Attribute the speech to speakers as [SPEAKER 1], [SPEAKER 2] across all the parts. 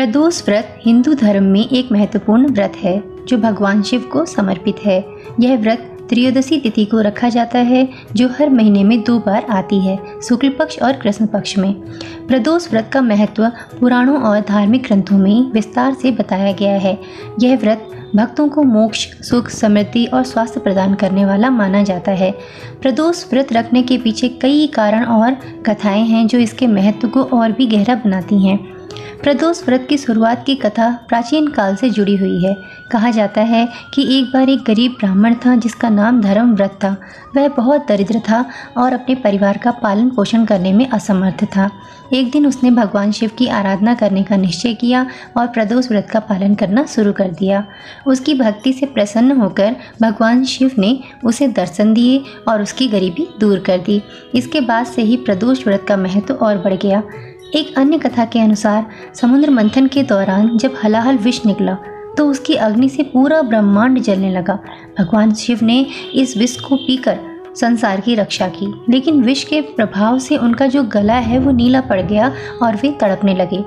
[SPEAKER 1] प्रदोष व्रत हिंदू धर्म में एक महत्वपूर्ण व्रत है जो भगवान शिव को समर्पित है। यह व्रत त्रयोदशी तिथि को रखा जाता है जो हर महीने में 2 बार आती है, शुक्ल पक्ष और कृष्ण पक्ष में। प्रदोष व्रत का महत्व पुराणों और धार्मिक ग्रंथों में विस्तार से बताया गया है। यह व्रत भक्तों को मोक्ष, सुख, समृद्धि और स्वास्थ्य प्रदान करने वाला माना जाता है। प्रदोष व्रत रखने के पीछे कई कारण और कथाएं हैं जो इसके महत्व को और भी गहरा बनाती हैं। प्रदोष व्रत की शुरुआत की कथा प्राचीन काल से जुड़ी हुई है। कहा जाता है कि एक बार एक गरीब ब्राह्मण था जिसका नाम धर्मव्रत था। वह बहुत दरिद्र था और अपने परिवार का पालन पोषण करने में असमर्थ था। एक दिन उसने भगवान शिव की आराधना करने का निश्चय किया और प्रदोष व्रत का पालन करना शुरू कर दिया। उसकी भक्ति से प्रसन्न होकर भगवान शिव ने उसे दर्शन दिए और उसकी गरीबी दूर कर दी। इसके बाद से ही प्रदोष व्रत का महत्व और बढ़ गया। एक अन्य कथा के अनुसार समुद्र मंथन के दौरान जब हलाहल विष निकला तो उसकी अग्नि से पूरा ब्रह्मांड जलने लगा। भगवान शिव ने इस विष को पीकर संसार की रक्षा की, लेकिन विष के प्रभाव से उनका जो गला है वो नीला पड़ गया और वे तड़पने लगे।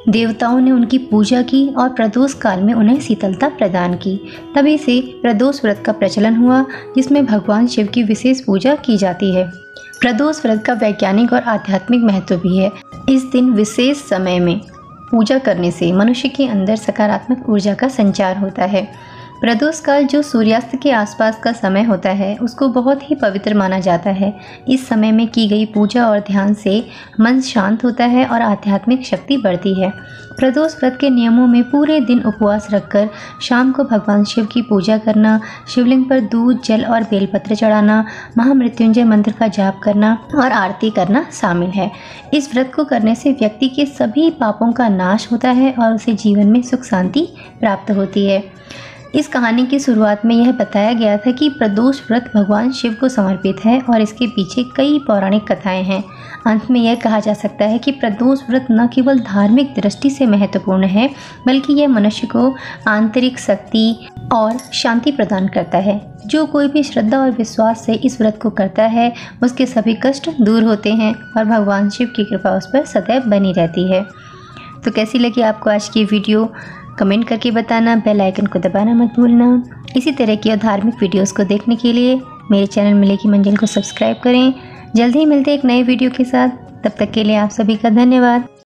[SPEAKER 1] देवताओं ने उनकी पूजा की और प्रदोष काल में उन्हें शीतलता प्रदान की। तभी से प्रदोष व्रत का प्रचलन हुआ जिसमें भगवान शिव की विशेष पूजा की जाती है। प्रदोष व्रत का वैज्ञानिक और आध्यात्मिक महत्व भी है। इस दिन विशेष समय में पूजा करने से मनुष्य के अंदर सकारात्मक ऊर्जा का संचार होता है। प्रदोष काल जो सूर्यास्त के आसपास का समय होता है उसको बहुत ही पवित्र माना जाता है। इस समय में की गई पूजा और ध्यान से मन शांत होता है और आध्यात्मिक शक्ति बढ़ती है। प्रदोष व्रत के नियमों में पूरे दिन उपवास रखकर शाम को भगवान शिव की पूजा करना, शिवलिंग पर दूध, जल और बेलपत्र चढ़ाना, महामृत्युंजय मंत्र का जाप करना और आरती करना शामिल है। इस व्रत को करने से व्यक्ति के सभी पापों का नाश होता है और उसे जीवन में सुख शांति प्राप्त होती है। इस कहानी की शुरुआत में यह बताया गया था कि प्रदोष व्रत भगवान शिव को समर्पित है और इसके पीछे कई पौराणिक कथाएं हैं। अंत में यह कहा जा सकता है कि प्रदोष व्रत न केवल धार्मिक दृष्टि से महत्वपूर्ण है बल्कि यह मनुष्य को आंतरिक शक्ति और शांति प्रदान करता है। जो कोई भी श्रद्धा और विश्वास से इस व्रत को करता है उसके सभी कष्ट दूर होते हैं और भगवान शिव की कृपा उस पर सदैव बनी रहती है। तो कैसी लगी आपको आज की वीडियो? कमेंट करके बताना। बेल आइकन को दबाना मत भूलना। इसी तरह की और धार्मिक वीडियोस को देखने के लिए मेरे चैनल मिले की मंजिल को सब्सक्राइब करें। जल्द ही मिलते हैं एक नए वीडियो के साथ। तब तक के लिए आप सभी का धन्यवाद।